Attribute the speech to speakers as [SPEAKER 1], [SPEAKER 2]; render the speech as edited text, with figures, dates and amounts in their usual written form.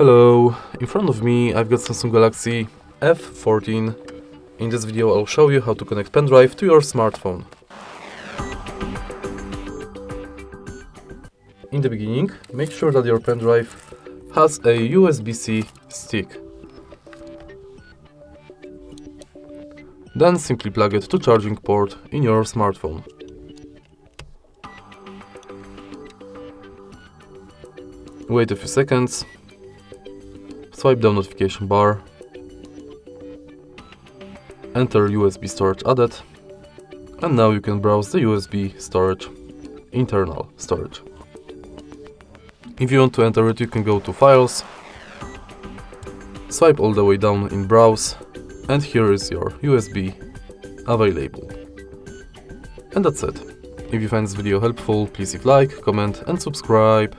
[SPEAKER 1] Hello, in front of me I've got Samsung Galaxy F14. In this video I'll show you how to connect pendrive to your smartphone. In the beginning, make sure that your pendrive has a USB-C stick. Then simply plug it to charging port in your smartphone. Wait a few seconds. Swipe down notification bar, enter USB storage added, and now you can browse the USB storage, internal storage. If you want to enter it, you can go to Files, swipe all the way down in Browse, and here is your USB available. And that's it. If you find this video helpful, please leave a like, comment and subscribe.